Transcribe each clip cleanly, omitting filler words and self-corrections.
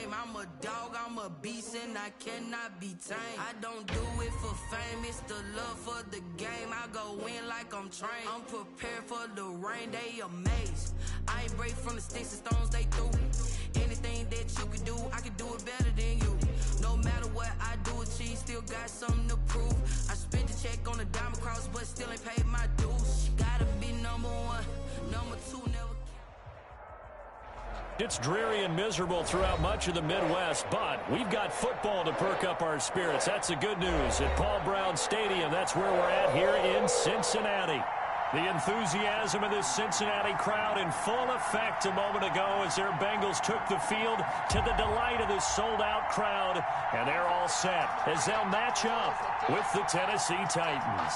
game. I'm a dog, I'm a beast, and I cannot be tamed. I don't do it for fame, it's the love for the game. I go in like I'm trained. I'm prepared for the rain, they amazed. I ain't break from the sticks and stones they threw. Anything that you can do, I can do it better than you. No matter what I do, achieve, still got something to prove. I spent the check on the diamond cross, but still ain't paid my dues. Gotta be number one, number two, never. It's dreary and miserable throughout much of the Midwest, but we've got football to perk up our spirits. That's the good news at Paul Brown Stadium. That's where we're at here in Cincinnati. The enthusiasm of this Cincinnati crowd in full effect a moment ago as their Bengals took the field to the delight of this sold-out crowd. And they're all set as they'll match up with the Tennessee Titans.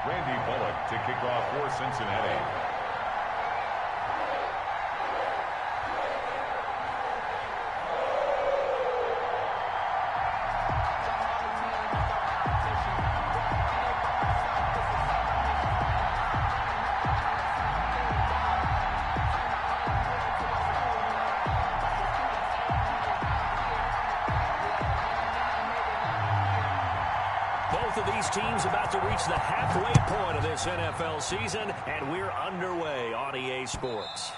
Randy Bullock to kick off for Cincinnati. Both of these teams about to reach the halfway point of this NFL season, and we're underway on EA Sports.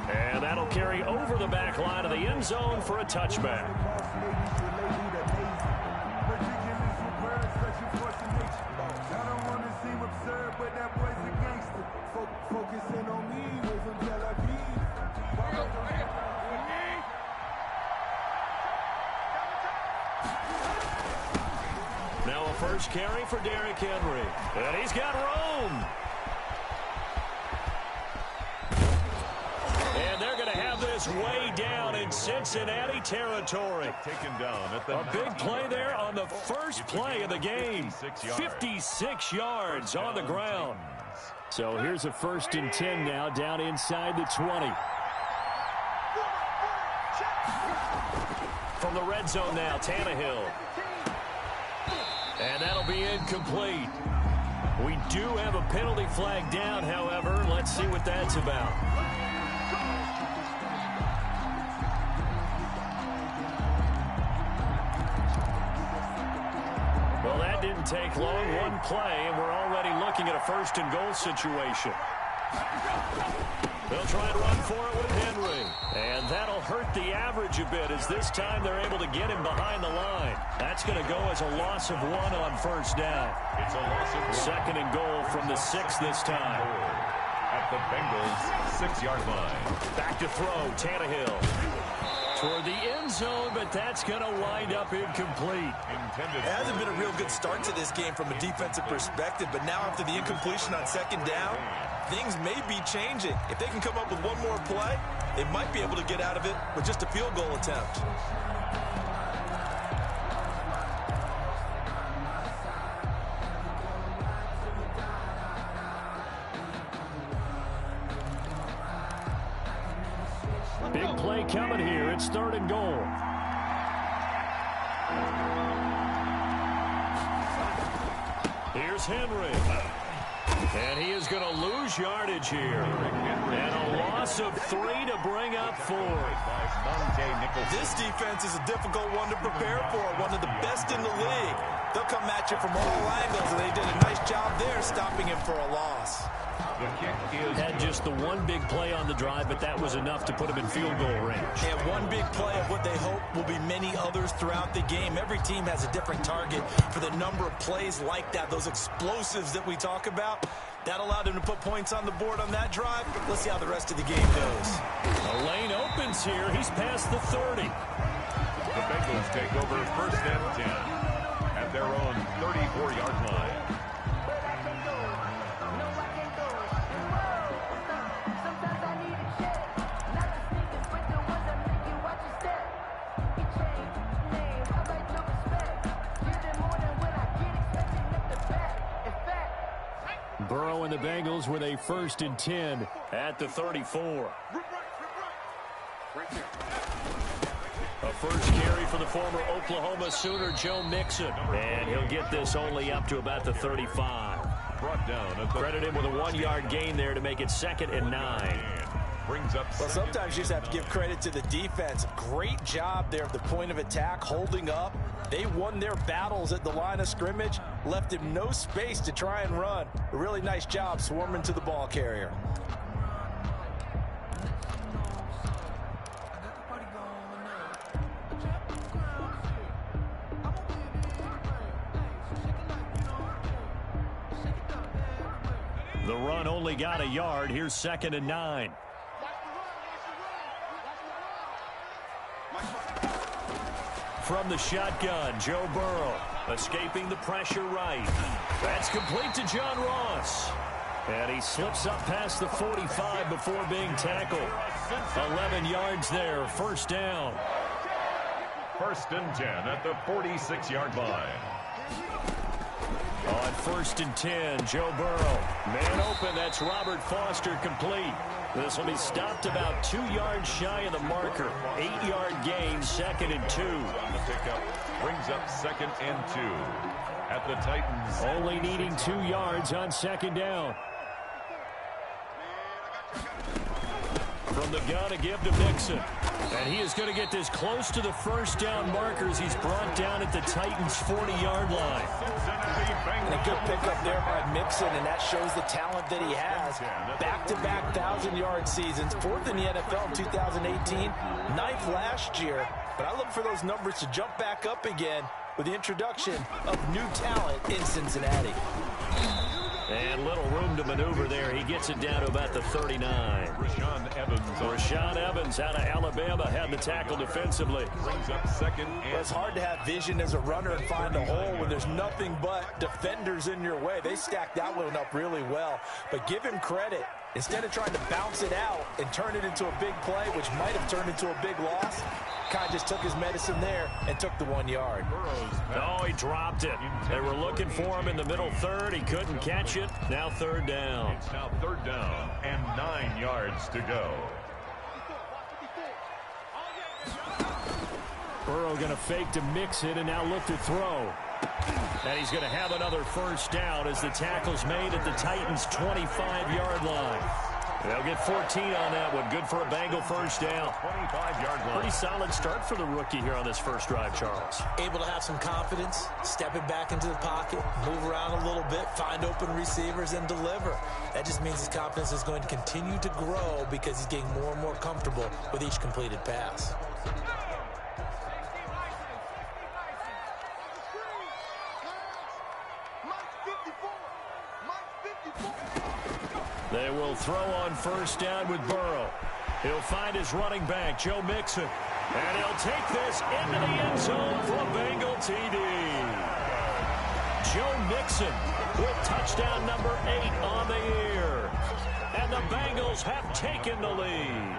And that'll carry over the back line of the end zone for a touchback. Now a first carry for Derrick Henry. And he's got room. And they're going to have this way down in Cincinnati territory. Taken down at the a big play there on the first play of the game. 56 yards on the ground. So here's a 1st and 10 now down inside the 20. From the red zone now, Tannehill. And that'll be incomplete. We do have a penalty flag down, however. Let's see what that's about. Well, that didn't take long. One play, and we're already looking at a 1st and goal situation. They'll try and run for it with Henry. And that'll hurt the average a bit as this time they're able to get him behind the line. That's going to go as a loss of 1 on 1st down. It's a loss of 1. 2nd and goal from the 6 this time. At the Bengals' 6-yard line. Back to throw, Tannehill. Toward the end zone, but that's going to wind up incomplete. It hasn't been a real good start to this game from a defensive perspective, but now after the incompletion on 2nd down, things may be changing. If they can come up with one more play, they might be able to get out of it with just a field goal attempt. Big play coming here. It's 3rd and goal. Here's Henry. And he is going to lose yardage here. And a loss of 3 to bring up 4. This defense is a difficult one to prepare for. One of the best in the league. They'll come at you from all angles, and they did a nice job there stopping him for a loss. Had just the one big play on the drive, but that was enough to put him in field goal range. And one big play of what they hope will be many others throughout the game. Every team has a different target for the number of plays like that, those explosives that we talk about. That allowed him to put points on the board on that drive. Let's see how the rest of the game goes. A lane opens here. He's past the 30. The Bengals take over 1st and 10 at their own 34-yard line. Burrow and the Bengals with a 1st and 10 at the 34. A first carry for the former Oklahoma Sooner, Joe Mixon. And he'll get this only up to about the 35. brought down. Credit him with a 1-yard gain there to make it 2nd and 9. Brings up. Well, sometimes you just have to give credit to the defense. Great job there at the point of attack, holding up. They won their battles at the line of scrimmage, left him no space to try and run. A really nice job swarming to the ball carrier. The run only got a yard. Here's 2nd and 9. From the shotgun, Joe Burrow escaping the pressure right. That's complete to John Ross. And he slips up past the 45 before being tackled. 11 yards there, 1st down. 1st and 10 at the 46-yard line. On 1st and 10, Joe Burrow. Man open, that's Robert Foster complete. This will be stopped about 2 yards shy of the marker. 8-yard gain, 2nd and 2. The pickup brings up 2nd and 2 at the Titans. Only needing 2 yards on 2nd down. From the gun, a give to Mixon. And he is going to get this close to the 1st down markers. He's brought down at the Titans' 40-yard line. And a good pickup there by Mixon, and that shows the talent that he has. Back-to-back 1,000-yard seasons, 4th in the NFL in 2018, 9th last year. But I look for those numbers to jump back up again with the introduction of new talent in Cincinnati. And little room to maneuver there. He gets it down to about the 39. Rashaan Evans out of Alabama had the tackle defensively. Brings up 2nd and... It's hard to have vision as a runner and find a hole when there's nothing but defenders in your way. They stacked that one up really well. But give him credit. Instead of trying to bounce it out and turn it into a big play, which might have turned into a big loss, Kai just took his medicine there and took the 1 yard. Oh, he dropped it. They were looking for him in the middle third. He couldn't catch it. Now 3rd down. It's now 3rd down and 9 yards to go. Burrow going to fake to mix it and now look to throw. And he's going to have another 1st down as the tackle's made at the Titans' 25-yard line. They'll get 14 on that one. Good for a Bengal 1st down. 25-yard line. Pretty solid start for the rookie here on this first drive, Charles. Able to have some confidence, stepping back into the pocket, move around a little bit, find open receivers, and deliver. That just means his confidence is going to continue to grow because he's getting more and more comfortable with each completed pass. They will throw on 1st down with Burrow. He'll find his running back, Joe Mixon. And he'll take this into the end zone for a Bengal TD. Joe Mixon with touchdown number 8 on the year. And the Bengals have taken the lead.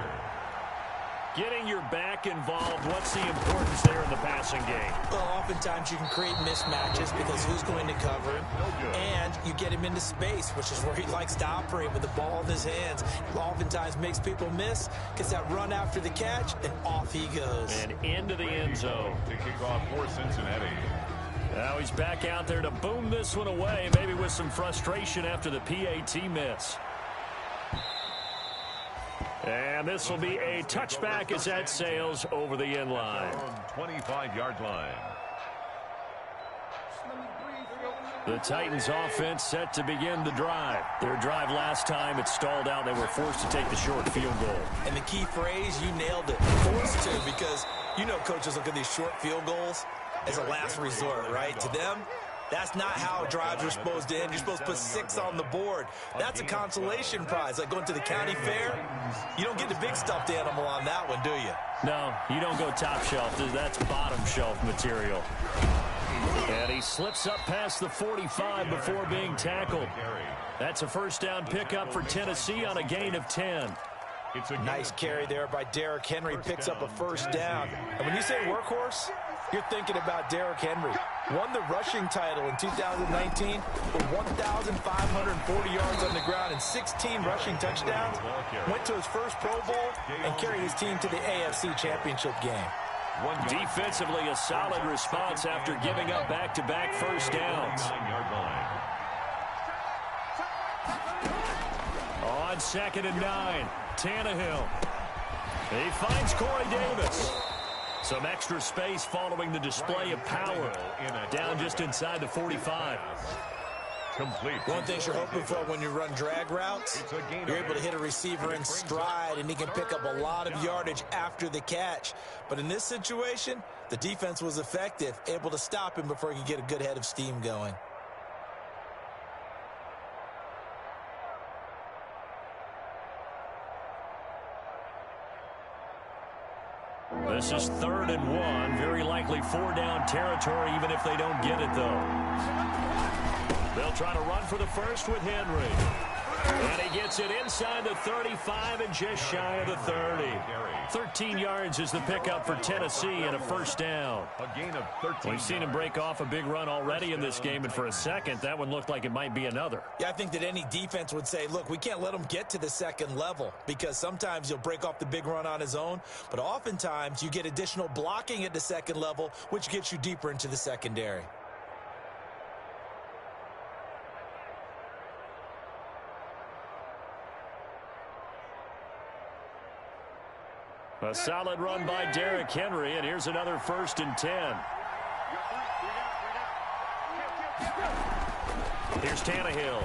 Getting your back involved, what's the importance there in the passing game? Well, oftentimes you can create mismatches because who's going to cover him, and you get him into space, which is where he likes to operate with the ball in his hands. Oftentimes makes people miss, gets that run after the catch, and off he goes. And into the end zone. To kick off for Cincinnati. Now he's back out there to boom this one away, maybe with some frustration after the PAT miss. And this will be a touchback as that sails over the end line. 25-yard line. The Titans offense set to begin the drive. Their drive last time, it stalled out. They were forced to take the short field goal. And the key phrase, you nailed it. Forced to, because you know coaches look at these short field goals as a last resort, right? To them, that's not how drives are supposed to end. You're supposed to put 6 on the board. That's a consolation prize. Like going to the county fair, you don't get the big stuffed animal on that one, do you? No, you don't go top shelf. That's bottom shelf material. And he slips up past the 45 before being tackled. That's a 1st down pickup for Tennessee on a gain of 10. It's a nice carry there by Derrick Henry. Picks up a 1st down. And when you say workhorse, you're thinking about Derrick Henry. Won the rushing title in 2019 with 1,540 yards on the ground and 16 rushing touchdowns. Went to his first Pro Bowl and carried his team to the AFC Championship game. Defensively, a solid response after giving up back-to-back 1st downs. 2nd and 9. Tannehill. He finds Corey Davis. Some extra space following the display of power. Down just inside the 45. Complete. One thing you're hoping for when you run drag routes, you're able to hit a receiver in stride, and he can pick up a lot of yardage after the catch. But in this situation, the defense was effective, able to stop him before he could get a good head of steam going. This is 3rd and 1. Very likely 4-down territory, even if they don't get it, though. They'll try to run for the first with Henry. And he gets it inside the 35 and just shy of the 30. 13 yards is the pickup for Tennessee and a 1st down. A gain of 13. We've seen him break off a big run already in this game, and for a second, that one looked like it might be another. Yeah, I think that any defense would say, look, we can't let him get to the 2nd level, because sometimes he'll break off the big run on his own, but oftentimes you get additional blocking at the 2nd level, which gets you deeper into the secondary. A solid run by Derrick Henry, and here's another 1st and 10. Here's Tannehill.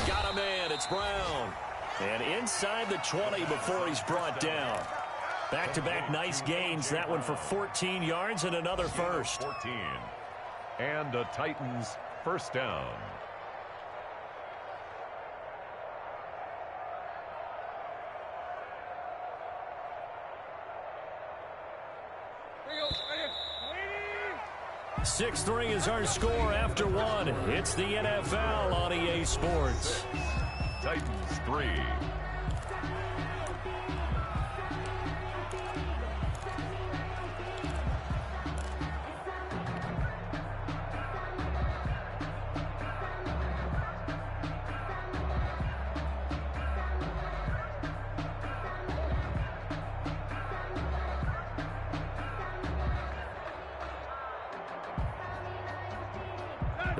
Got a man, it's Brown. And inside the 20 before he's brought down. Back-to-back nice gains, that one for 14 yards and another 1st. 14. And the Titans 1st down. Sixth ring is our score after 1. It's the NFL on EA Sports. Titans 3.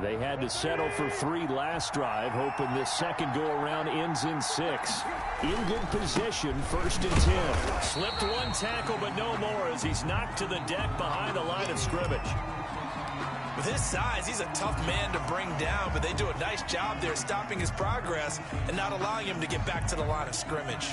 They had to settle for 3 last drive, hoping this second go-around ends in 6. In good position, 1st and 10. Slipped one tackle, but no more as he's knocked to the deck behind the line of scrimmage. With his size, he's a tough man to bring down, but they do a nice job there stopping his progress and not allowing him to get back to the line of scrimmage.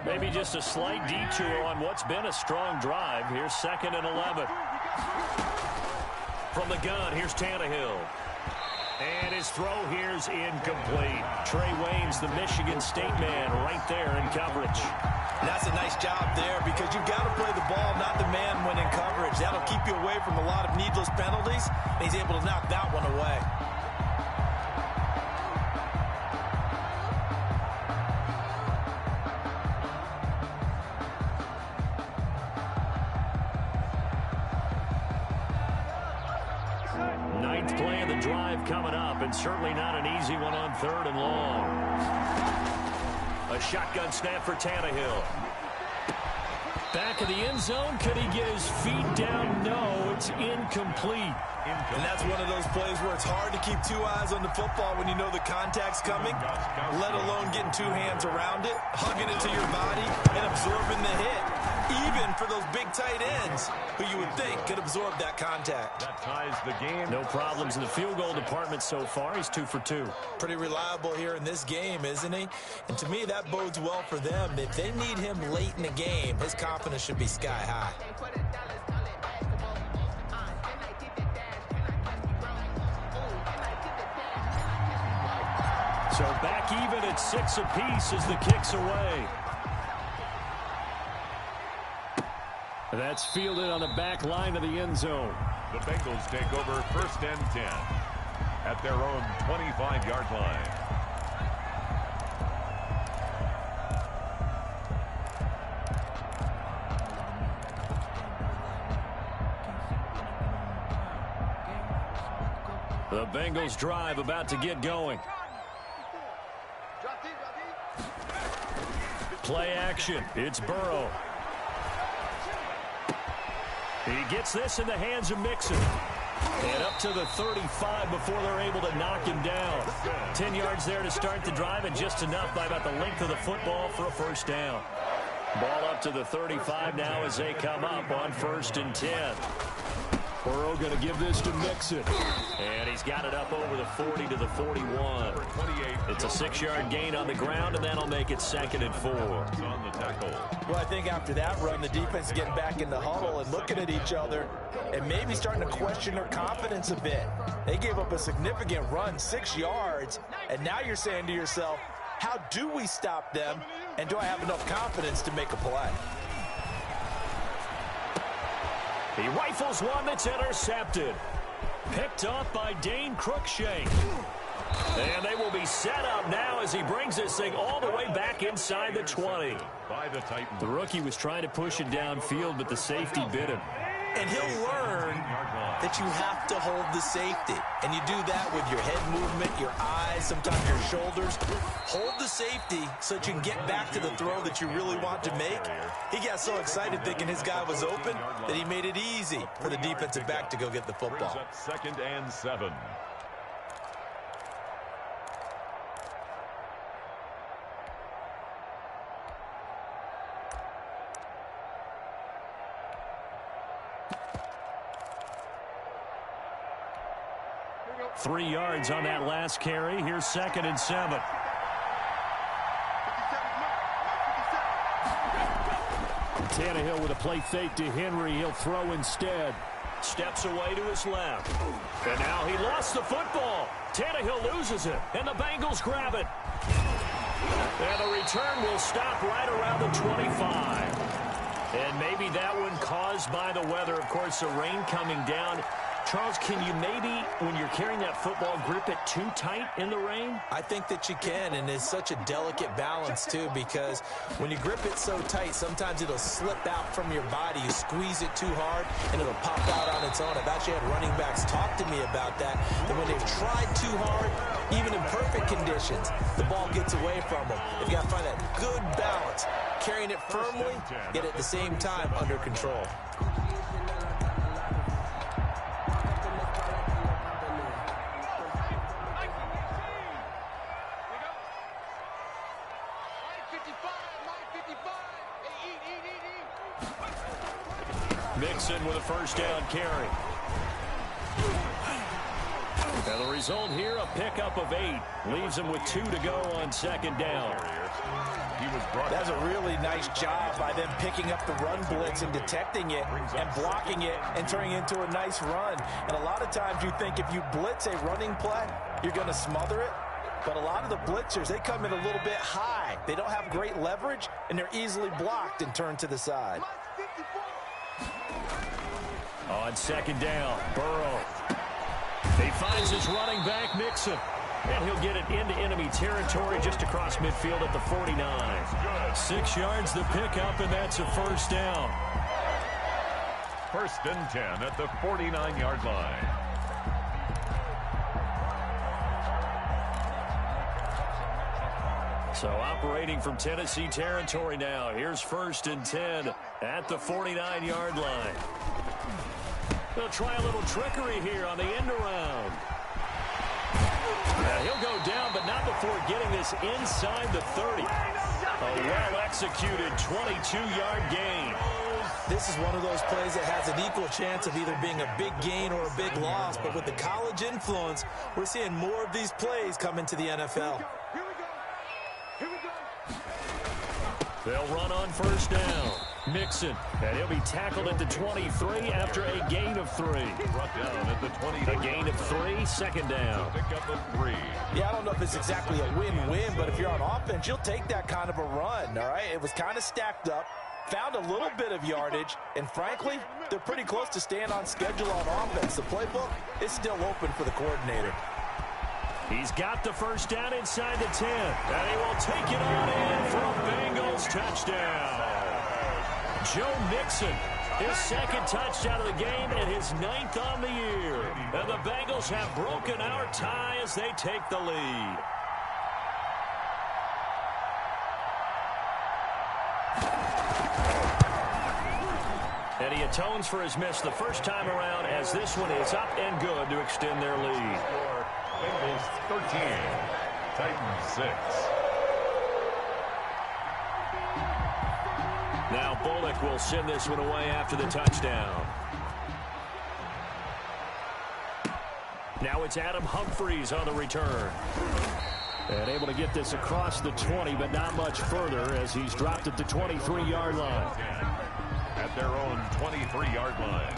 Maybe just a slight detour on what's been a strong drive. Here's 2nd and 11. From the gun, here's Tannehill. And his throw here's incomplete. Trey Waynes, the Michigan State man, right there in coverage. And that's a nice job there because you've got to play the ball, not the man when in coverage. That'll keep you away from a lot of needless penalties, and he's able to knock that one away. Ninth play of the drive coming up, and certainly not an easy one on 3rd and long. A shotgun snap for Tannehill. Back of the end zone. Could he get his feet down? No, it's incomplete. And that's one of those plays where it's hard to keep 2 eyes on the football when you know the contact's coming, let alone getting 2 hands around it, hugging it to your body, and absorbing the hit. Even for those big tight ends who you would think could absorb that contact. That ties the game. No problems in the field goal department so far. He's 2 for 2. Pretty reliable here in this game, isn't he? And to me, that bodes well for them. If they need him late in the game, his confidence should be sky high. So back even at 6 apiece as the kick's away. That's fielded on the back line of the end zone. The Bengals take over 1st and 10 at their own 25-yard line. The Bengals drive about to get going. Play action. It's Burrow. He gets this in the hands of Mixon. And up to the 35 before they're able to knock him down. 10 yards there to start the drive, and just enough by about the length of the football for a first down. Ball up to the 35 now as they come up on 1st and 10. Burrow going to give this to Mixon. And he's got it up over the 40 to the 41. It's a 6-yard gain on the ground, and that'll make it 2nd and 4. On the tackle. Well, I think after that run, the defense is getting back in the huddle and looking at each other and maybe starting to question their confidence a bit. They gave up a significant run, 6 yards, and now you're saying to yourself, how do we stop them, and do I have enough confidence to make a play? He rifles one that's intercepted. Picked off by Dane Cruikshank. And they will be set up now as he brings this thing all the way back inside the 20. By the Titans. The rookie was trying to push it downfield, but the safety bit him. And he'll learn that you have to hold the safety. And you do that with your head movement, your eyes, sometimes your shoulders. Hold the safety so that you can get back to the throw that you really want to make. He got so excited thinking his guy was open that he made it easy for the defensive back to go get the football. 2nd and 7. Three yards on that last carry. Here's 2nd and 7. Tannehill with a play fake to Henry. He'll throw instead. Steps away to his left. And now he lost the football. Tannehill loses it, and the Bengals grab it. And the return will stop right around the 25. And maybe that one caused by the weather. Of course, the rain coming down. Charles, can you maybe, when you're carrying that football, grip it too tight in the rain? I think that you can, and it's such a delicate balance, too, because when you grip it so tight, sometimes it'll slip out from your body. You squeeze it too hard, and it'll pop out on its own. I've actually had running backs talk to me about that when they've tried too hard, even in perfect conditions, the ball gets away from them. They've got to find that good balance, carrying it firmly, yet at the same time under control. Mixon with a first down carry. And the result here, a pickup of 8. Leaves him with 2 to go on 2nd down. That's a really nice job by them picking up the run blitz and detecting it and blocking it and turning it into a nice run. And a lot of times you think if you blitz a running play, you're going to smother it. But a lot of the blitzers, they come in a little bit high. They don't have great leverage, and they're easily blocked and turned to the side. On 2nd down, Burrow. He finds his running back, Mixon. And he'll get it into enemy territory just across midfield at the 49. 6 yards the pickup, and that's a first down. 1st and 10 at the 49-yard line. So operating from Tennessee territory now. Here's 1st and 10 at the 49-yard line. They'll try a little trickery here on the end around. He'll go down, but not before getting this inside the 30. A well-executed 22-yard gain. This is one of those plays that has an equal chance of either being a big gain or a big loss. But with the college influence, we're seeing more of these plays come into the NFL. They'll run on 1st down. Mixon, and he'll be tackled at the 23 after a gain of 3. Brought down at the 20. A gain of 3, 2nd down. Pick up a 3. Yeah, I don't know if it's exactly a win-win, but if you're on offense, you'll take that kind of a run, all right? It was kind of stacked up, found a little bit of yardage, and frankly, they're pretty close to staying on schedule on offense. The playbook is still open for the coordinator. He's got the first down inside the 10, and he will take it on in for a Bengals touchdown. Joe Mixon, his 2nd touchdown of the game and his 9th on the year. And the Bengals have broken our tie as they take the lead. And he atones for his miss the first time around as this one is up and good to extend their lead. Bengals 13, Titans 6. Now Bullock will send this one away after the touchdown. Now it's Adam Humphries on the return. And able to get this across the 20, but not much further as he's dropped at the 23-yard line. At their own 23-yard line.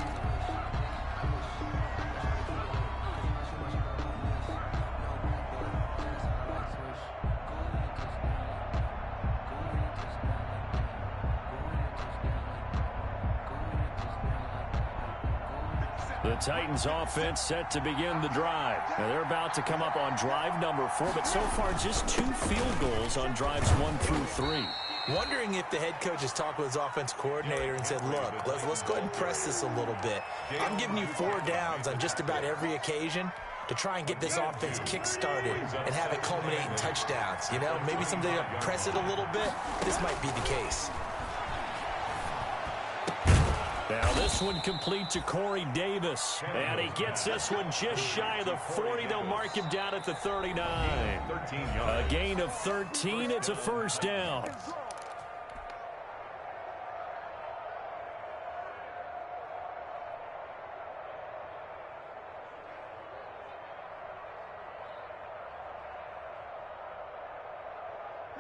The Titans offense set to begin the drive. Now they're about to come up on drive number 4, but so far just 2 field goals on drives 1 through 3. Wondering if the head coach has talked with his offense coordinator and said, look, let's go ahead and press this a little bit. I'm giving you 4 downs on just about every occasion to try and get this offense kick-started and have it culminate in touchdowns. You know, maybe someday I'll press it a little bit. This might be the case. Now this one complete to Corey Davis. And he gets this one just shy of the 40. They'll mark him down at the 39. A gain of 13. It's a first down.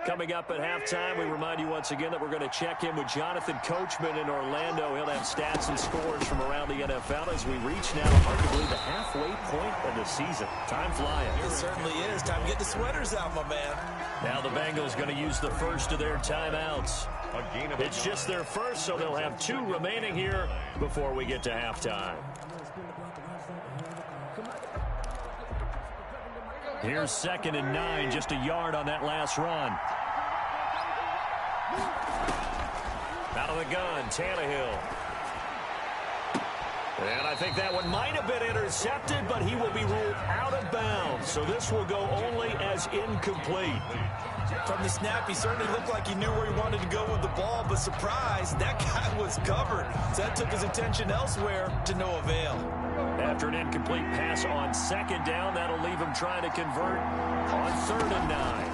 Coming up at halftime, we remind you once again that we're going to check in with Jonathan Coachman in Orlando. He'll have stats and scores from around the NFL as we reach now arguably the halfway point of the season. Time flying. It certainly is. Time to get the sweaters out, my man. Now the Bengals going to use the first of their timeouts. It's just their first, so they'll have 2 remaining here before we get to halftime. Here's 2nd and 9, just a yard on that last run. Out of the gun, Tannehill. And I think that one might have been intercepted, but he will be ruled out of bounds. So this will go only as incomplete. From the snap, he certainly looked like he knew where he wanted to go with the ball, but surprise, that guy was covered. So that took his attention elsewhere to no avail. After an incomplete pass on 2nd down, that'll leave him trying to convert on 3rd and 9.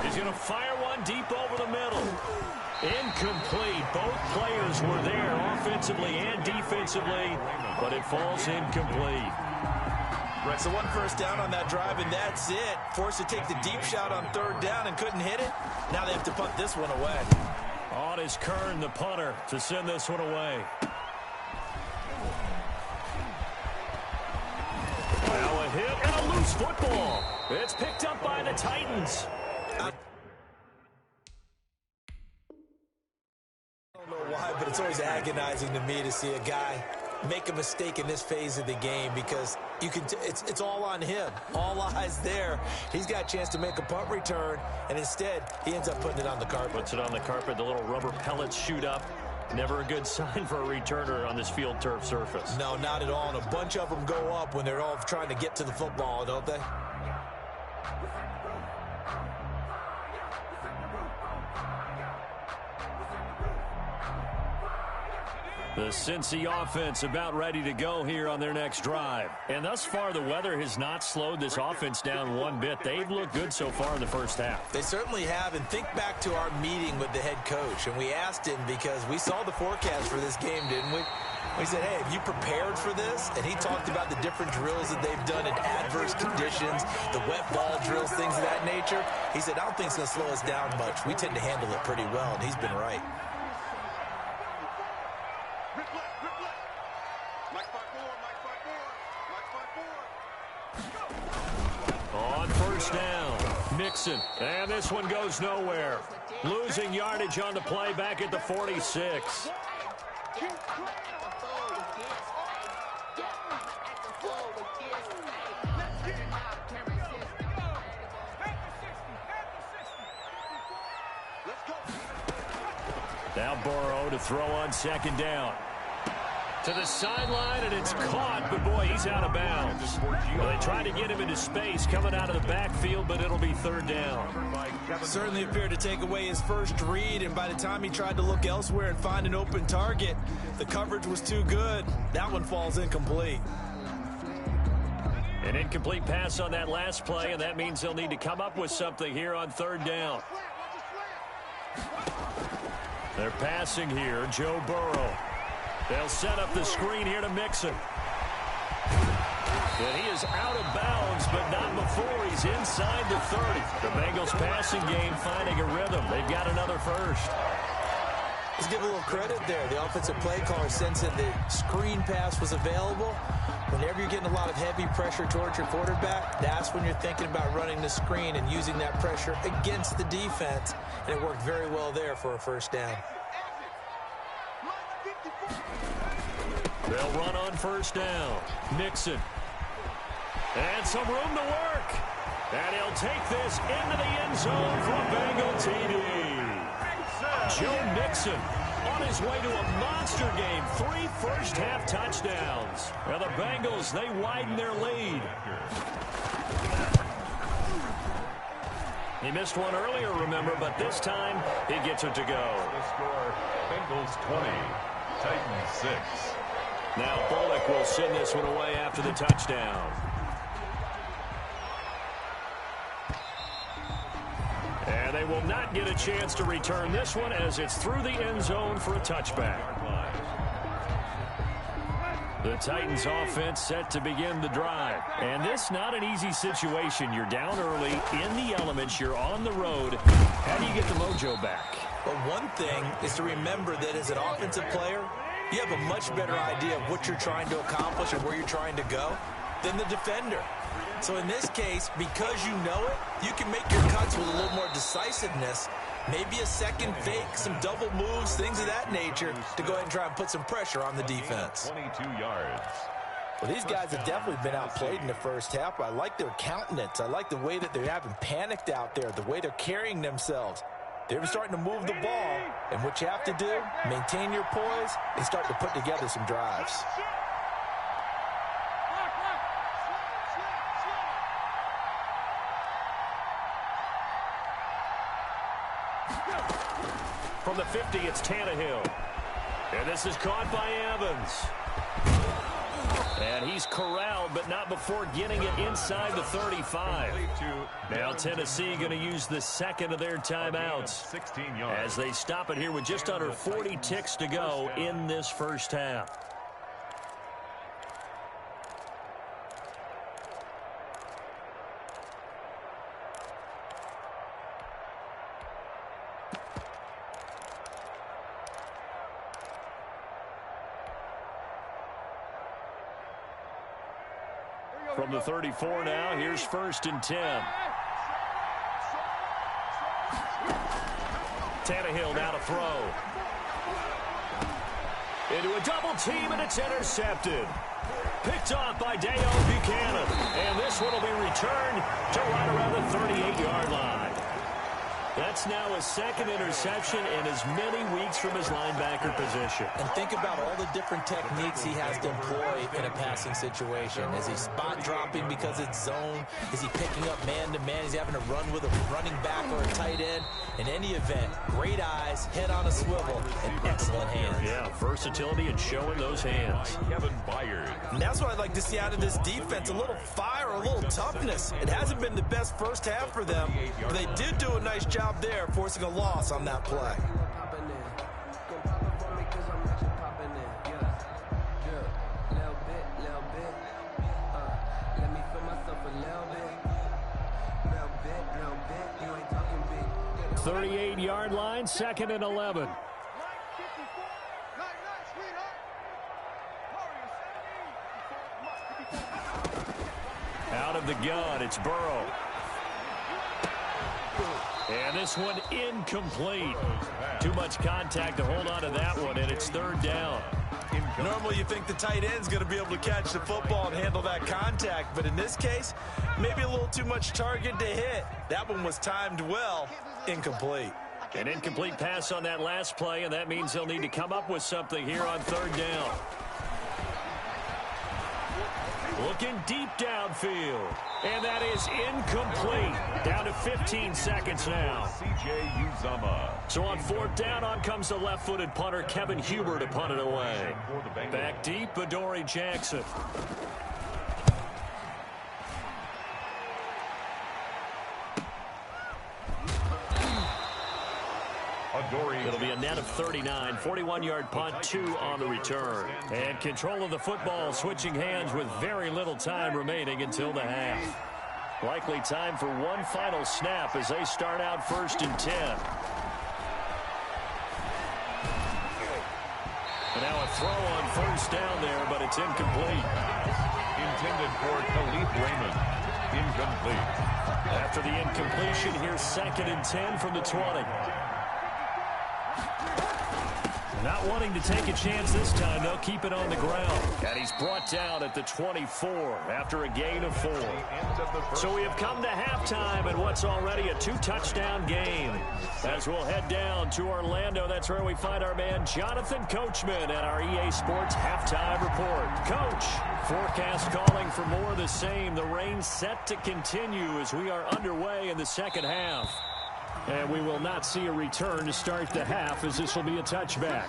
He's going to fire one deep over the middle. Incomplete. Both players were there offensively and defensively, but it falls incomplete. Right, so 1 first down on that drive, and that's it. Forced to take the deep shot on 3rd down and couldn't hit it. Now they have to punt this one away. On is Kern, the punter, to send this one away. Now a hit and a loose football. It's picked up by the Titans. I don't know why, but it's always agonizing to me to see a guy make a mistake in this phase of the game because you can. It's all on him. All eyes there. He's got a chance to make a punt return, and instead he ends up putting it on the carpet. Puts it on the carpet. The little rubber pellets shoot up. Never a good sign for a returner on this field turf surface. No, not at all. And a bunch of them go up when they're all trying to get to the football, don't they? The Cincy offense about ready to go here on their next drive. And thus far, the weather has not slowed this offense down one bit. They've looked good so far in the first half. They certainly have. And think back to our meeting with the head coach. And we asked him because we saw the forecast for this game, didn't we? We said, hey, have you prepared for this? And he talked about the different drills that they've done in adverse conditions, the wet ball drills, things of that nature. He said, I don't think it's going to slow us down much. We tend to handle it pretty well, and he's been right. On first down, Mixon. And this one goes nowhere. Losing yardage on the play back at the 46. Now Burrow to throw on 2nd down. To the sideline, and it's caught, but boy, he's out of bounds. Well, they tried to get him into space coming out of the backfield, but it'll be third down. Certainly appeared to take away his first read, and by the time he tried to look elsewhere and find an open target, the coverage was too good. That one falls incomplete. An incomplete pass on that last play, and that means they'll need to come up with something here on third down. They're passing here, Joe Burrow. They'll set up the screen here to Mixon. And he is out of bounds, but not before he's inside the 30. The Bengals passing game finding a rhythm. They've got another first. Let's give a little credit there. The offensive play caller sensing the screen pass was available. Whenever you're getting a lot of heavy pressure towards your quarterback, that's when you're thinking about running the screen and using that pressure against the defense. And it worked very well there for a first down. They'll run on first down. Mixon. And some room to work. And he'll take this into the end zone for a Bengal TD. Joe Mixon on his way to a monster game. 3 first-half touchdowns. Well, the Bengals, they widen their lead. He missed one earlier, remember, but this time he gets it to go. The score, Bengals 20, Titans 6. Now Bullock will send this one away after the touchdown. And they will not get a chance to return this one as it's through the end zone for a touchback. The Titans offense set to begin the drive. And this not an easy situation. You're down early, in the elements, you're on the road. How do you get the mojo back? Well, one thing is to remember that as an offensive player, you have a much better idea of what you're trying to accomplish and where you're trying to go than the defender. So in this case, because you know it, you can make your cuts with a little more decisiveness, maybe a second fake, some double moves, things of that nature, to go ahead and try and put some pressure on the defense. 22 yards. Well, these guys have definitely been outplayed in the first half. I like their countenance. I like the way that they're having panicked out there, the way they're carrying themselves. They're starting to move the ball, and what you have to do, maintain your poise and start to put together some drives. From the 50, it's Tannehill. And this is caught by Evans. And he's corralled, but not before getting it inside the 35. Now Tennessee going to use the second of their timeouts as they stop it here with just under 40 ticks to go in this first half. From the 34 now, here's 1st and 10. Tannehill now to throw. Into a double team, and it's intercepted. Picked off by Deo Buchanan. And this one will be returned to right around the 38-yard line. That's now his second interception in as many weeks from his linebacker position. And think about all the different techniques he has to employ in a passing situation. Is he spot dropping because it's zone? Is he picking up man-to-man? Is he having to run with a running back or a tight end? In any event, great eyes, head on a swivel, and excellent hands. Yeah, versatility and showing those hands. Kevin Byard. And that's what I'd like to see out of this defense, a little fire, a little toughness. It hasn't been the best first half for them, but they did do a nice job there, forcing a loss on that play. The 38-yard line, 2nd and 11. Out of the gun, it's Burrow. And this one incomplete. Too much contact to hold on to that one, and it's 3rd down. Normally you think the tight end's going to be able to catch the football and handle that contact, but in this case, maybe a little too much target to hit. That one was timed well, incomplete. An incomplete pass on that last play, and that means they'll need to come up with something here on 3rd down. looking deep downfield. And that is incomplete. Down to 15 seconds now. C.J. Uzomah. So on 4th down, on comes the left-footed punter, Kevin Huber, to punt it away. Back deep, Adoree Jackson. It'll be a net of 39, 41-yard punt, 2 on the return. And control of the football switching hands with very little time remaining until the half. Likely time for one final snap as they start out 1st and 10. And now a throw on 1st down there, but it's incomplete. Intended for Khalif Raymond. Incomplete. After the incompletion, here's 2nd and 10 from the 20. Not wanting to take a chance this time, they'll keep it on the ground. And he's brought down at the 24 after a gain of 4. So we have come to halftime in what's already a 2-touchdown game. As we'll head down to Orlando, that's where we find our man Jonathan Coachman at our EA Sports Halftime Report. Coach, forecast calling for more of the same. The rain set to continue as we are underway in the second half. And we will not see a return to start the half, as this will be a touchback.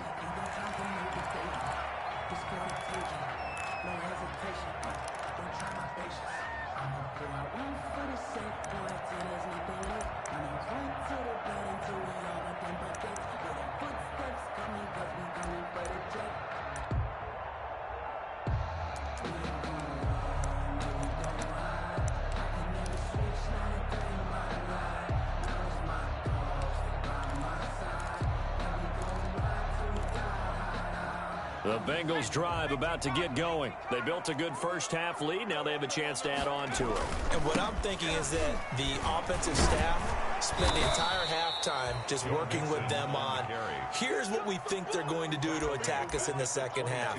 The Bengals drive about to get going. They built a good first-half lead. Now they have a chance to add on to it. And what I'm thinking is that the offensive staff spent the entire halftime just working with them on, here's what we think they're going to do to attack us in the second half.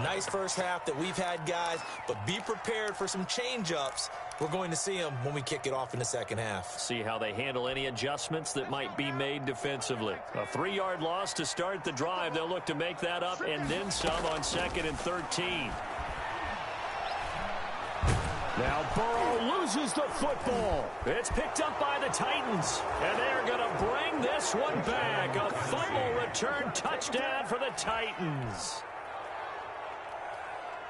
Nice first half that we've had, guys, but be prepared for some change-ups. We're going to see them when we kick it off in the second half. See how they handle any adjustments that might be made defensively. A 3-yard loss to start the drive. They'll look to make that up and then some on 2nd and 13. Now Burrow loses the football. It's picked up by the Titans. And they're going to bring this one back. A fumble return touchdown for the Titans.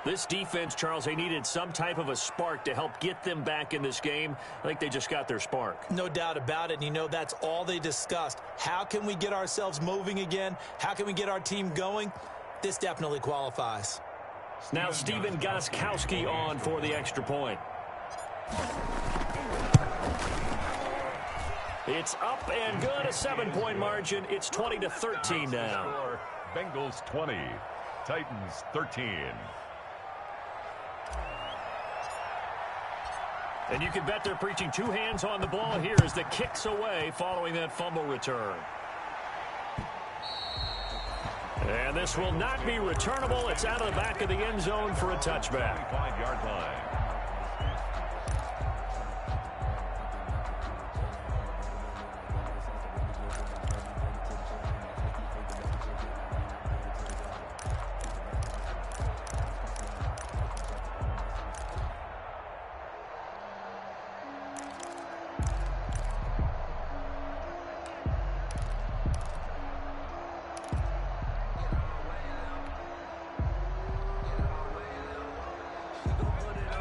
This defense, Charles, they needed some type of a spark to help get them back in this game. I think they just got their spark. No doubt about it. And you know, that's all they discussed. How can we get ourselves moving again? How can we get our team going? This definitely qualifies. Now Stephen Gostkowski on for the extra point. It's up and good, a 7-point margin. It's 20-13 now. Bengals 20, Titans 13. And you can bet they're preaching 2 hands on the ball here as the kick's away following that fumble return. And this will not be returnable. It's out of the back of the end zone for a touchback. 5-yard line.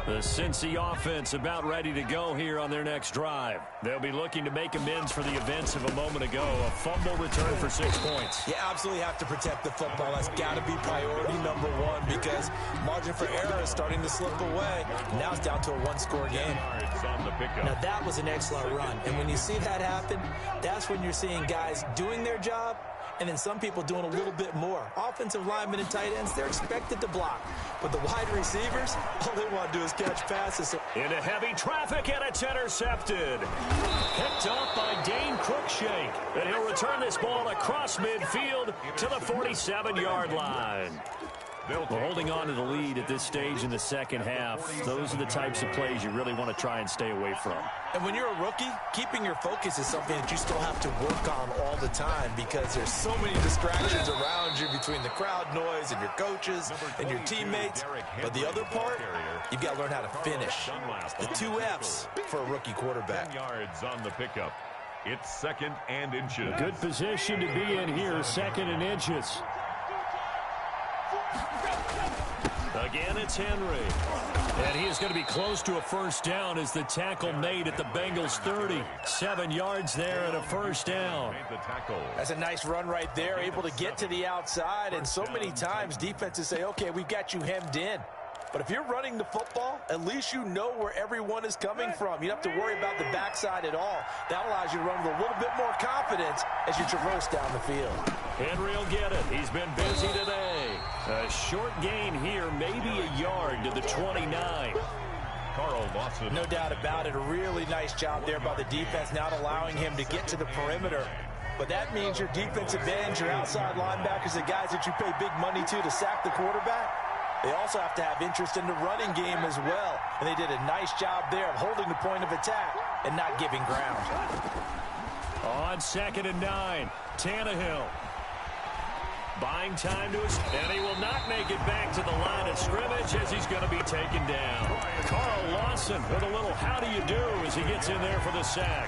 The Cincy offense about ready to go here on their next drive. They'll be looking to make amends for the events of a moment ago. A fumble return for 6 points. You absolutely have to protect the football. That's got to be priority number one because margin for error is starting to slip away. Now it's down to a 1-score game. Now that was an excellent run. And when you see that happen, that's when you're seeing guys doing their job and then some people doing a little bit more. Offensive linemen and tight ends, they're expected to block. But the wide receivers, all they want to do is catch passes. Into heavy traffic, and it's intercepted. Picked up by Dane Cruikshank. And he'll return this ball across midfield to the 47-yard line. Well, holding on to the lead at this stage in the second half, those are the types of plays you really want to try and stay away from. And when you're a rookie, keeping your focus is something that you still have to work on all the time because there's so many distractions around you between the crowd noise and your coaches and your teammates. But the other part, you've got to learn how to finish. The 2 F's for a rookie quarterback. 10 yards on the pickup. It's 2nd and inches. Good position to be in here, 2nd and inches. Again, it's Henry. And he is going to be close to a first down as the tackle made at the Bengals 30. 7 yards there and a first down. That's a nice run right there, able to get to the outside. And so many times defenses say, okay, we've got you hemmed in. But if you're running the football, at least you know where everyone is coming from. You don't have to worry about the backside at all. That allows you to run with a little bit more confidence as you traverse down the field. Henry will get it. He's been busy today. A short gain here, maybe a yard to the 29. Carl Lawson. No doubt about it. A really nice job there by the defense, not allowing him to get to the perimeter. But that means your defensive ends, your outside linebackers, the guys that you pay big money to sack the quarterback, they also have to have interest in the running game as well. And they did a nice job there of holding the point of attack and not giving ground. On 2nd and 9, Tannehill. Buying time to his, and he will not make it back to the line of scrimmage as he's going to be taken down. Carl Lawson with a little how do you do as he gets in there for the sack.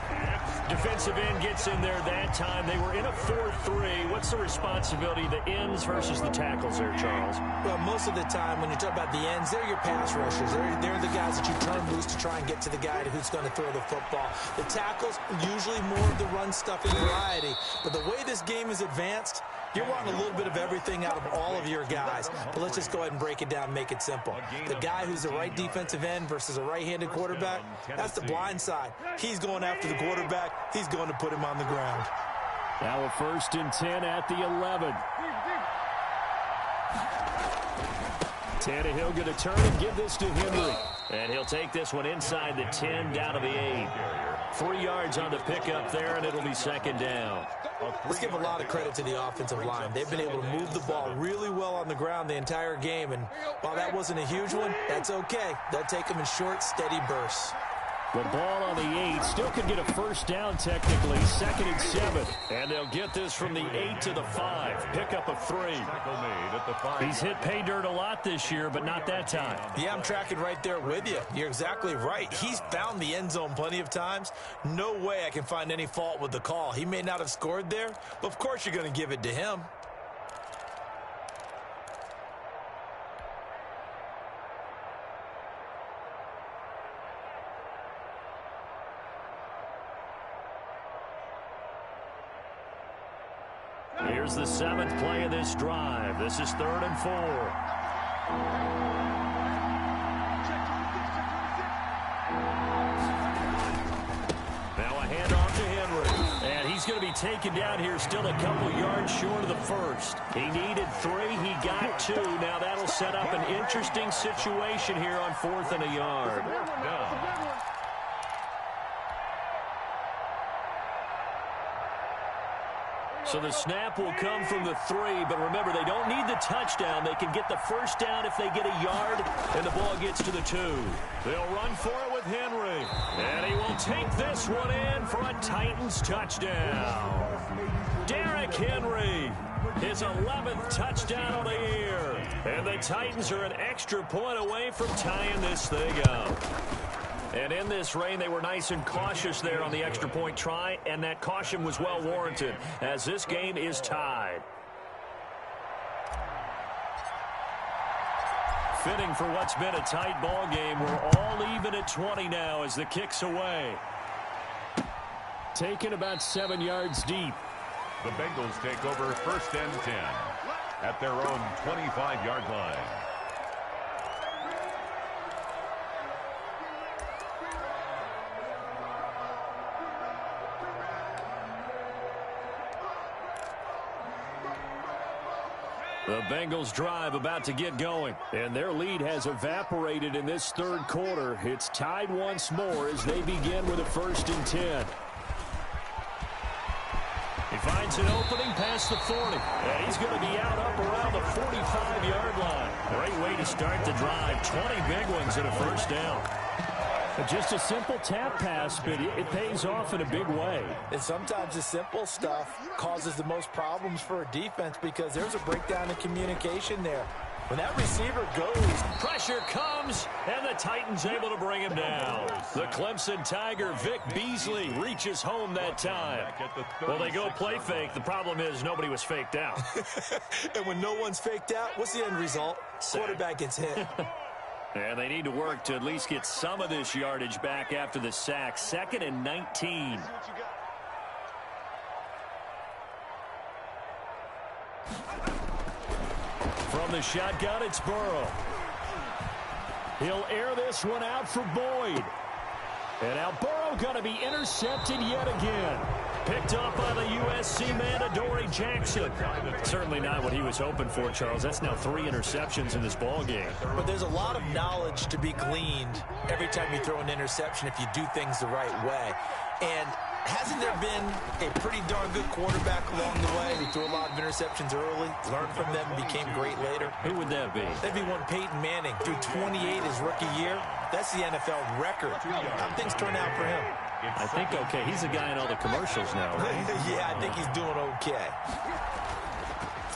Defensive end gets in there that time. They were in a 4-3. What's the responsibility, the ends versus the tackles there, Charles? Well, most of the time when you talk about the ends, they're your pass rushers. They're the guys that you turn loose to try and get to the guy who's going to throw the football. The tackles, usually more of the run stuff in variety. But the way this game is advanced, you're wanting a little bit of everything out of all of your guys. But let's just go ahead and break it down and make it simple. The guy who's the right defensive end versus a right-handed quarterback, that's the blind side. He's going after the quarterback. He's going to put him on the ground. Now a 1st and 10 at the 11. Tannehill going to turn and give this to Henry. And he'll take this one inside the 10 down to the 8. 3 yards on the pickup there, and it'll be 2nd down. Let's give a lot of credit to the offensive line. They've been able to move the ball really well on the ground the entire game. And while that wasn't a huge one, that's okay. They'll take them in short, steady bursts. The ball on the 8 still could get a first down technically. 2nd and 7. And they'll get this from the 8 to the 5. Pickup of 3. He's hit pay dirt a lot this year, but not that time. Yeah, I'm tracking right there with you. You're exactly right. He's found the end zone plenty of times. No way I can find any fault with the call. He may not have scored there, but of course you're going to give it to him. Here's the 7th play of this drive. This is 3rd and 4. Now a handoff to Henry. And he's going to be taken down here still a couple yards short of the first. He needed 3. He got 2. Now that'll set up an interesting situation here on 4th and a yard. So the snap will come from the 3, but remember, they don't need the touchdown. They can get the first down if they get a yard, and the ball gets to the 2. They'll run for it with Henry, and he will take this one in for a Titans touchdown. Derrick Henry, his 11th touchdown of the year, and the Titans are an extra point away from tying this thing up. And in this rain, they were nice and cautious there on the extra point try, and that caution was well warranted as this game is tied. Fitting for what's been a tight ball game. We're all even at 20 now as the kick's away. Taken about 7 yards deep. The Bengals take over 1st and 10 at their own 25-yard line. The Bengals drive about to get going, and their lead has evaporated in this 3rd quarter. It's tied once more as they begin with a 1st and 10. If Finds an opening past the 40. And he's going to be out up around the 45-yard line. Great way to start the drive. 20 big ones and a first down. Just a simple tap pass, but it pays off in a big way. And sometimes the simple stuff causes the most problems for a defense because there's a breakdown in communication there. When that receiver goes, pressure comes, and the Titans able to bring him down. The Clemson Tiger, Vic Beasley, reaches home that time. Well, they go play fake. The problem is nobody was faked out. And when no one's faked out, what's the end result? Quarterback gets hit. And they need to work to at least get some of this yardage back after the sack. 2nd and 19. From the shotgun, it's Burrow. He'll air this one out for Boyd. And now Burrow going to be intercepted yet again. Picked up by the USC man, Adoree Jackson. Certainly not what he was hoping for, Charles. That's now 3 interceptions in this ball game. But there's a lot of knowledge to be gleaned every time you throw an interception if you do things the right way. And hasn't there been a pretty darn good quarterback along the way who threw a lot of interceptions early, learned from them, became great later? Who would that be? That'd be one Peyton Manning. Threw 28 his rookie year. That's the NFL record. How things turn out for him? I think okay. He's the guy in all the commercials now, right? Yeah, I think he's doing okay.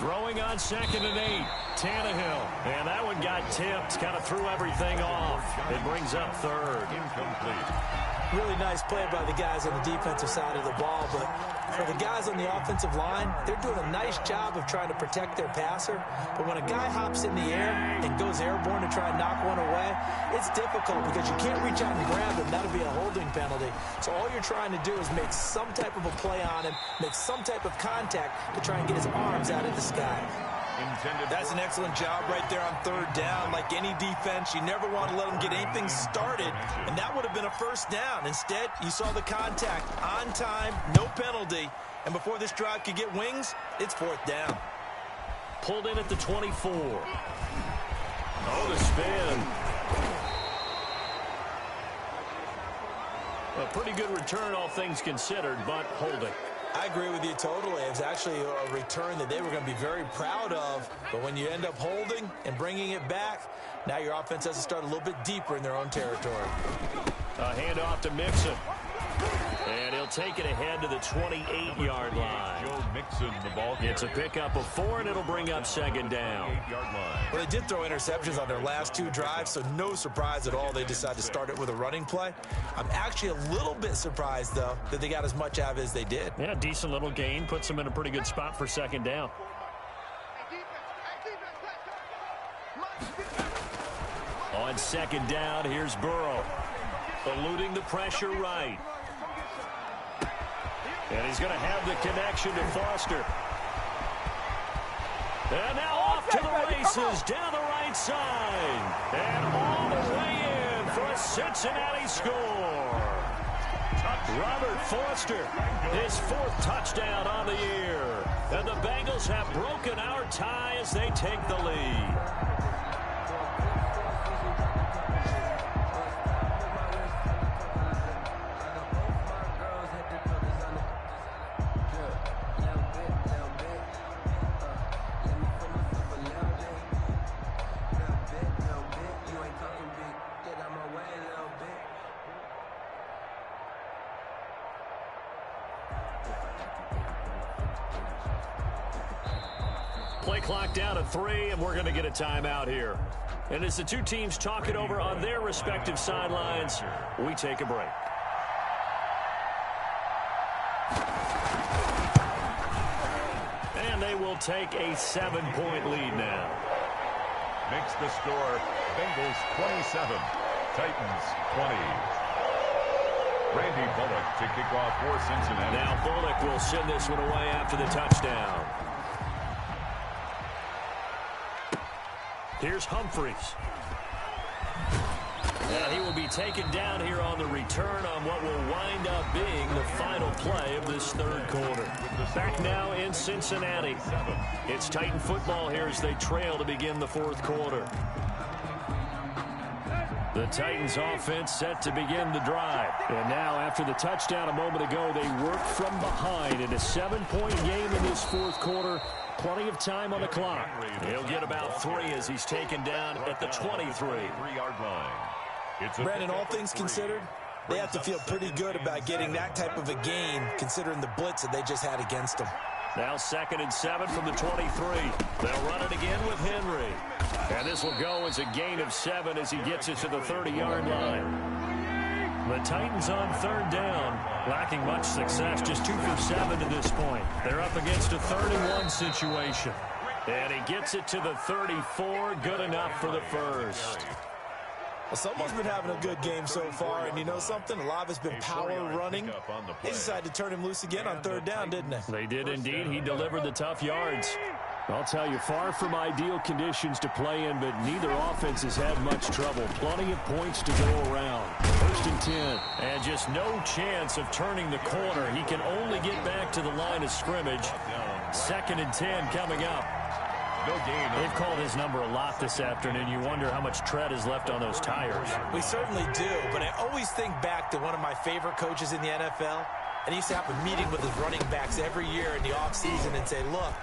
Throwing on 2nd and 8. Tannehill. And that one got tipped. Kind of threw everything off. It brings up 3rd. Incomplete. Really nice play by the guys on the defensive side of the ball, but for the guys on the offensive line, they're doing a nice job of trying to protect their passer. But when a guy hops in the air and goes airborne to try and knock one away, it's difficult because you can't reach out and grab him. That'll be a holding penalty. So all you're trying to do is make some type of a play on him, make some type of contact to try and get his arms out of the sky. That's an excellent job right there on 3rd down. Like any defense, you never want to let them get anything started, and that would have been a first down. Instead, you saw the contact on time, no penalty, and before this drive could get wings, it's 4th down. Pulled in at the 24. Oh, the spin. A pretty good return, all things considered, but holding. I agree with you totally. It was actually a return that they were going to be very proud of. But when you end up holding and bringing it back, now your offense has to start a little bit deeper in their own territory. A handoff to Mixon. And he'll take it ahead to the 28-yard line. Joe Mixon, the ball carrier. It's a pickup of 4, and it'll bring up 2nd down. 8-yard line. Well, they did throw interceptions on their last 2 drives, so no surprise at all they decided to start it with a running play. I'm actually a little bit surprised, though, that they got as much out of it as they did. Yeah, decent little gain. Puts them in a pretty good spot for 2nd down. On 2nd down, here's Burrow. Eluding the pressure right. And he's going to have the connection to Foster. And now off to the races, down the right side. And all the way in for a Cincinnati score. Robert Foster, his 4th touchdown on the year. And the Bengals have broken our tie as they take the lead. Play clock down to 3, and we're going to get a timeout here. And as the 2 teams talk it over on their respective sidelines, we take a break. And they will take a 7-point lead now. Makes the score Bengals 27, Titans 20. Randy Bullock to kick off for Cincinnati. Now Bullock will send this one away after the touchdown. Here's Humphries. And he will be taken down here on the return on what will wind up being the final play of this 3rd quarter. Back now in Cincinnati. It's Titan football here as they trail to begin the 4th quarter. The Titans offense set to begin the drive. And now after the touchdown a moment ago, they work from behind in a 7-point game in this fourth quarter. Plenty of time on the clock. He'll get about 3 as he's taken down at the 23-yard line. Brandon, all things considered, they have to feel pretty good about getting that type of a gain considering the blitz that they just had against them. Now 2nd and 7 from the 23. They'll run it again with Henry. And this will go as a gain of 7 as he gets it to the 30-yard line. The Titans on 3rd down, lacking much success, just 2 for 7 to this point. They're up against a 3rd and 1 situation. And he gets it to the 34, good enough for the first. Well, someone's been having a good game so far, and you know something? A lot of it's been power running. They decided to turn him loose again on 3rd down, didn't they? They did indeed. He delivered the tough yards. I'll tell you, far from ideal conditions to play in, but neither offense has had much trouble. Plenty of points to go around. 1st and 10. And just no chance of turning the corner. He can only get back to the line of scrimmage. 2nd and 10 coming up. No gain. They've called his number a lot this afternoon. You wonder how much tread is left on those tires. We certainly do, but I always think back to one of my favorite coaches in the NFL. And he used to have a meeting with his running backs every year in the offseason and say, look,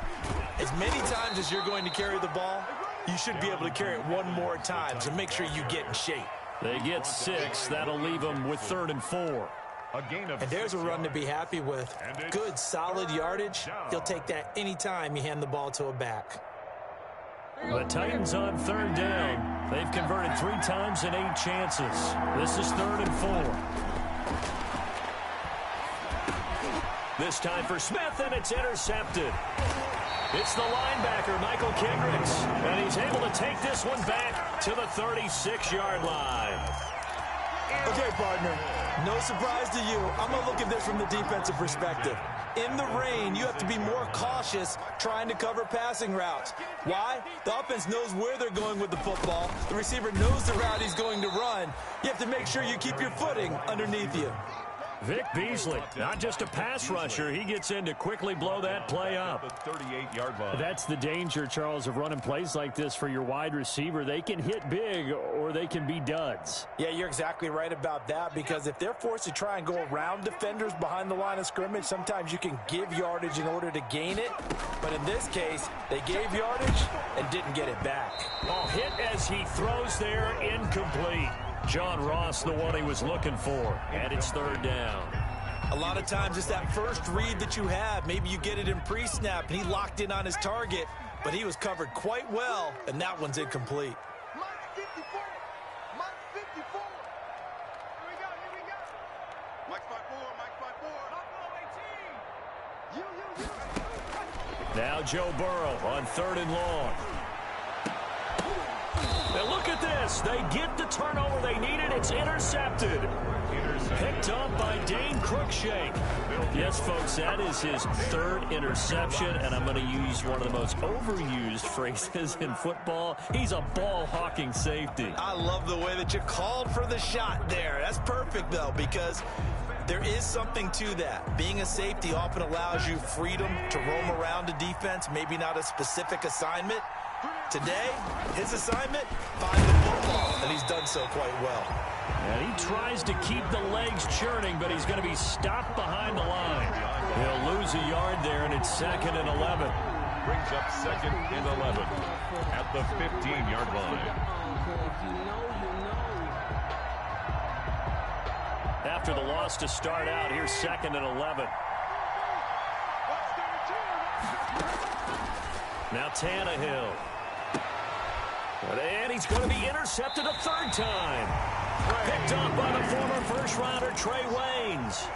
as many times as you're going to carry the ball, you should be able to carry it one more time, so make sure you get in shape. They get 6. That'll leave them with 3rd and 4. And there's a run to be happy with. Good, solid yardage. He'll take that any time you hand the ball to a back. The Titans on 3rd down. They've converted 3 times in 8 chances. This is 3rd and 4. This time for Smith, and it's intercepted. It's the linebacker, Michael Kendricks, and he's able to take this one back to the 36-yard line. Okay, partner, no surprise to you. I'm going to look at this from the defensive perspective. In the rain, you have to be more cautious trying to cover passing routes. Why? The offense knows where they're going with the football. The receiver knows the route he's going to run. You have to make sure you keep your footing underneath you. Vic Beasley, not just a pass rusher. He gets in to quickly blow that play up. The 38-yard line. That's the danger, Charles, of running plays like this for your wide receiver. They can hit big or they can be duds. Yeah, you're exactly right about that, because if they're forced to try and go around defenders behind the line of scrimmage, sometimes you can give yardage in order to gain it. But in this case, they gave yardage and didn't get it back. Oh, hit as he throws there, incomplete. John Ross, the one he was looking for, and it's 3rd down. A lot of times it's that first read that you have. Maybe you get it in pre-snap, and he locked in on his target, but he was covered quite well, and that one's incomplete. Mike 54. Mike 54. Here we go. Mike 54. Mike 18. Now Joe Burrow on 3rd and long. Now look at this. They get the turnover they needed. It's intercepted. Picked up by Dane Cruikshank. Yes, folks, that is his 3rd interception, and I'm going to use one of the most overused phrases in football. He's a ball-hawking safety. I love the way that you called for the shot there. That's perfect, though, because there is something to that. Being a safety often allows you freedom to roam around a defense, maybe not a specific assignment. Today, his assignment, find the football, and he's done so quite well. And he tries to keep the legs churning, but he's going to be stopped behind the line. He'll lose a yard there, and it's 2nd and 11. Brings up 2nd and 11 at the 15-yard line. After the loss to start out, here's 2nd and 11. Now Tannehill. And he's going to be intercepted a 3rd time. Picked up by the former first-rounder Trey Waynes.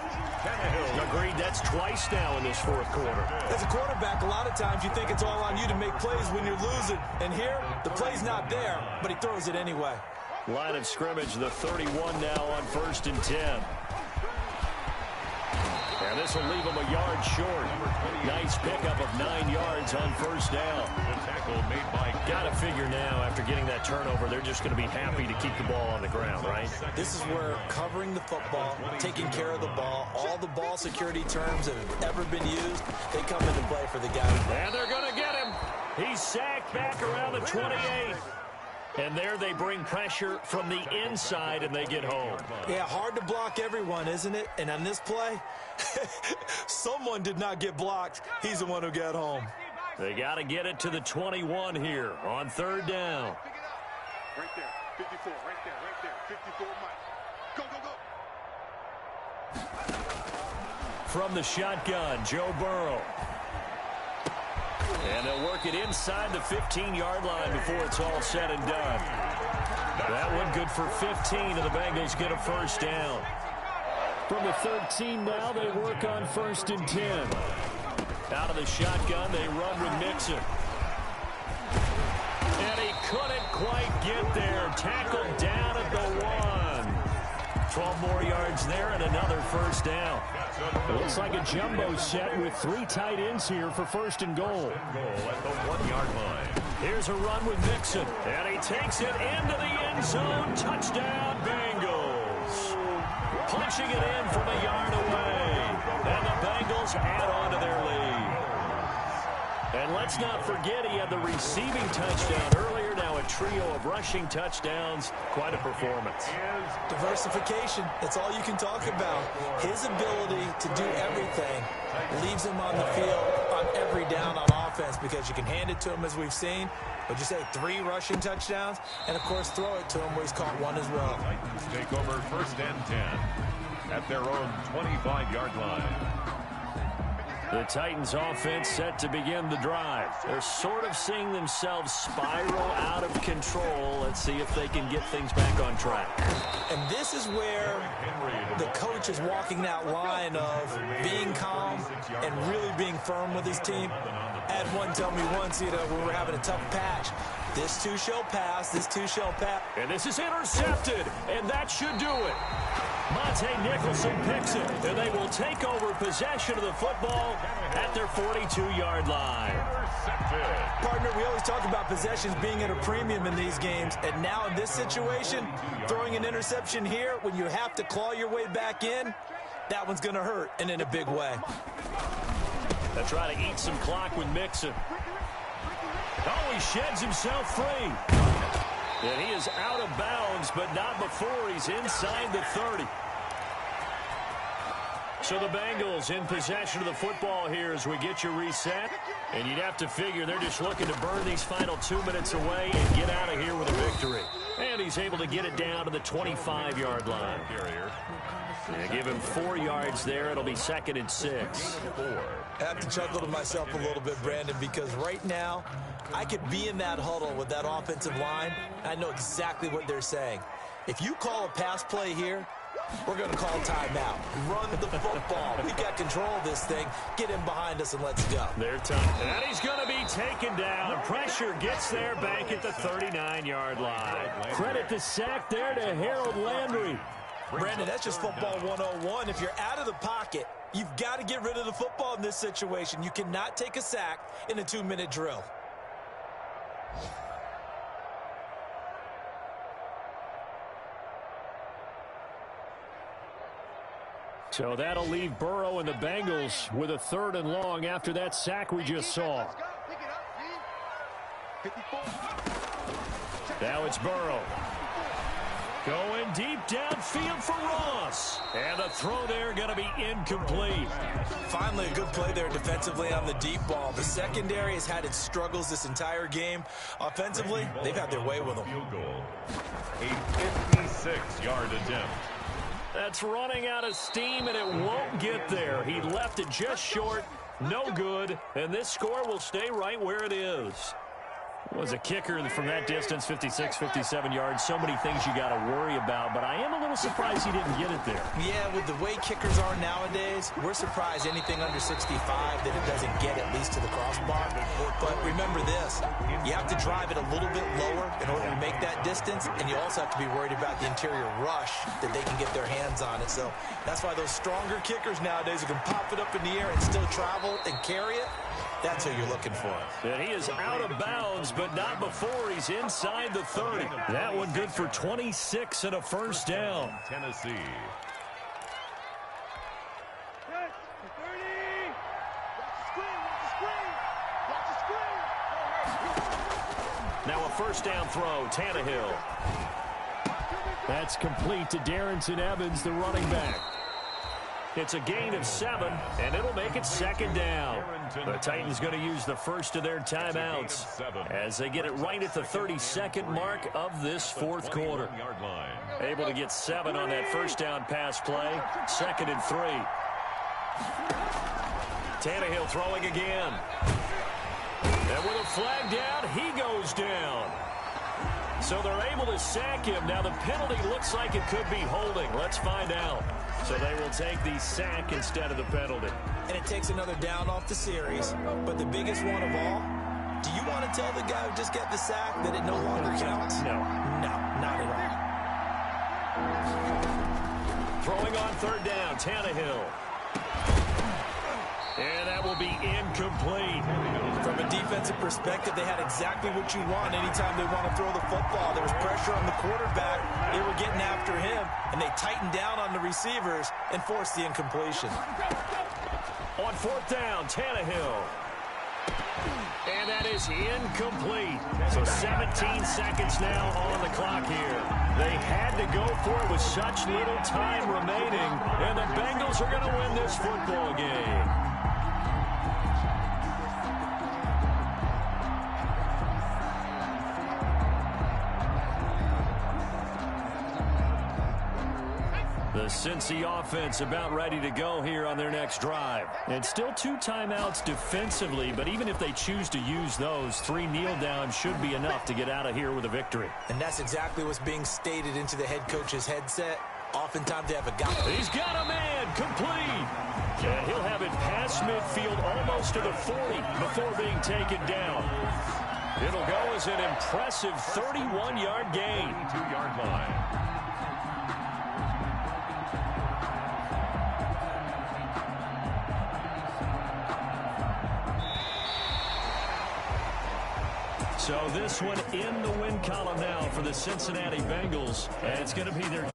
Agreed, that's twice now in this 4th quarter. As a quarterback, a lot of times you think it's all on you to make plays when you're losing. And here, the play's not there, but he throws it anyway. Line of scrimmage, the 31 now on 1st and 10. And this will leave him a yard short. Nice pickup of 9 yards on 1st down. The tackle made by... Got to figure now, after getting that turnover, they're just going to be happy to keep the ball on the ground, right? This is where covering the football, taking care of the ball, all the ball security terms that have ever been used, they come into play for the guy. And they're going to get him. He's sacked back around the 28. And there they bring pressure from the inside, and they get home. Yeah, hard to block everyone, isn't it? And on this play, someone did not get blocked. He's the one who got home. They got to get it to the 21 here on third down. Right there, 54, right there, 54, Mike. Go, go, go. From the shotgun, Joe Burrow. And they'll work it inside the 15-yard line before it's all said and done. That one good for 15, and the Bengals get a first down. From the 13 now, they work on 1st and 10. Out of the shotgun, they run with Mixon. And he couldn't quite get there. Tackled down at the 1. 12 more yards there and another first down. It looks like a jumbo set with 3 tight ends here for 1st and goal. At the 1-yard line. Here's a run with Mixon. And he takes it into the end zone. Touchdown, Bengals. Punching it in from a yard away. And the Bengals add on to their lead. And let's not forget he had the receiving touchdown earlier. Now a trio of rushing touchdowns. Quite a performance. Diversification, that's all you can talk about. His ability to do everything leaves him on the field on every down on offense because you can hand it to him as we've seen. But you say 3 rushing touchdowns, and of course throw it to him where he's caught 1 as well. Titans take over 1st and 10 at their own 25-yard line. The Titans offense set to begin the drive. They're sort of seeing themselves spiral out of control. Let's see if they can get things back on track. And this is where the coach is walking that line of being calm and really being firm with his team. I had one tell me once, when we were having a tough patch, this too shall pass, this too shall pass. And this is intercepted, and that should do it. Monte Nicholson picks it, and they will take over possession of the football at their 42-yard line. Partner, we always talk about possessions being at a premium in these games, and now in this situation, throwing an interception here when you have to claw your way back in, that one's going to hurt, and in a big way. They'll try to eat some clock with Mixon. Oh, he sheds himself free. And he is out of bounds, but not before he's inside the 30. So the Bengals in possession of the football here as we get you reset. And you'd have to figure they're just looking to burn these final 2 minutes away and get out of here with a victory. And he's able to get it down to the 25-yard line. They give him 4 yards there. It'll be 2nd and 6. I have to chuckle to myself a little bit, Brandon, because right now I could be in that huddle with that offensive line. I know exactly what they're saying. If you call a pass play here, we're going to call timeout. Run the football. We've got control of this thing. Get him behind us and let's go. They're tough. And he's going to be taken down. Pressure gets there back at the 39-yard line. Credit the sack there to Harold Landry. Brandon, that's just football 101. If you're out of the pocket, you've got to get rid of the football in this situation. You cannot take a sack in a 2-minute drill. So that'll leave Burrow and the Bengals with a 3rd and long after that sack we just saw. Now it's Burrow. Going deep downfield for Ross. And the throw there going to be incomplete. Finally a good play there defensively on the deep ball. The secondary has had its struggles this entire game. Offensively, they've had their way with them. A 56-yard attempt. That's running out of steam, and it won't get there. He left it just short. No good. And this score will stay right where it is. Was a kicker from that distance, 56, 57 yards. So many things you got to worry about, but I am a little surprised he didn't get it there. Yeah, with the way kickers are nowadays, we're surprised anything under 65 that it doesn't get at least to the crossbar. But remember this, you have to drive it a little bit lower in order to make that distance, and you also have to be worried about the interior rush that they can get their hands on it. So that's why those stronger kickers nowadays who can pop it up in the air and still travel and carry it, that's who you're looking for. And he is out of bounds, but not before he's inside the 30. That one good for 26 and a first down. Tennessee. Now a first down throw, Tannehill. That's complete to Darrington Evans, the running back. It's a gain of 7, and it'll make it second down. The Titans going to use the first of their timeouts as they get it right at the 32nd mark of this fourth quarter. Able to get 7 on that first down pass play. 2nd and 3. Tannehill throwing again. And with a flag down, he goes down. So they're able to sack him. Now the penalty looks like it could be holding. Let's find out. So they will take the sack instead of the penalty. And it takes another down off the series. But the biggest one of all, do you want to tell the guy who just got the sack that it no longer counts? No. No, not at all. Throwing on 3rd down, Tannehill. And that will be incomplete. From a defensive perspective, they had exactly what you want anytime they want to throw the football. There was pressure on the quarterback. They were getting after him, and they tightened down on the receivers and forced the incompletion. On 4th down, Tannehill. And that is incomplete. So 17 seconds now on the clock here. They had to go for it with such little time remaining, and the Bengals are going to win this football game. The Cincy offense about ready to go here on their next drive. And still 2 timeouts defensively, but even if they choose to use those, 3 kneel downs should be enough to get out of here with a victory. And that's exactly what's being stated into the head coach's headset. Oftentimes they have a guy. He's got a man, complete. And he'll have it past midfield almost to the 40 before being taken down. It'll go as an impressive 31-yard gain. 2-yard line. So this one in the win column now for the Cincinnati Bengals. And it's going to be their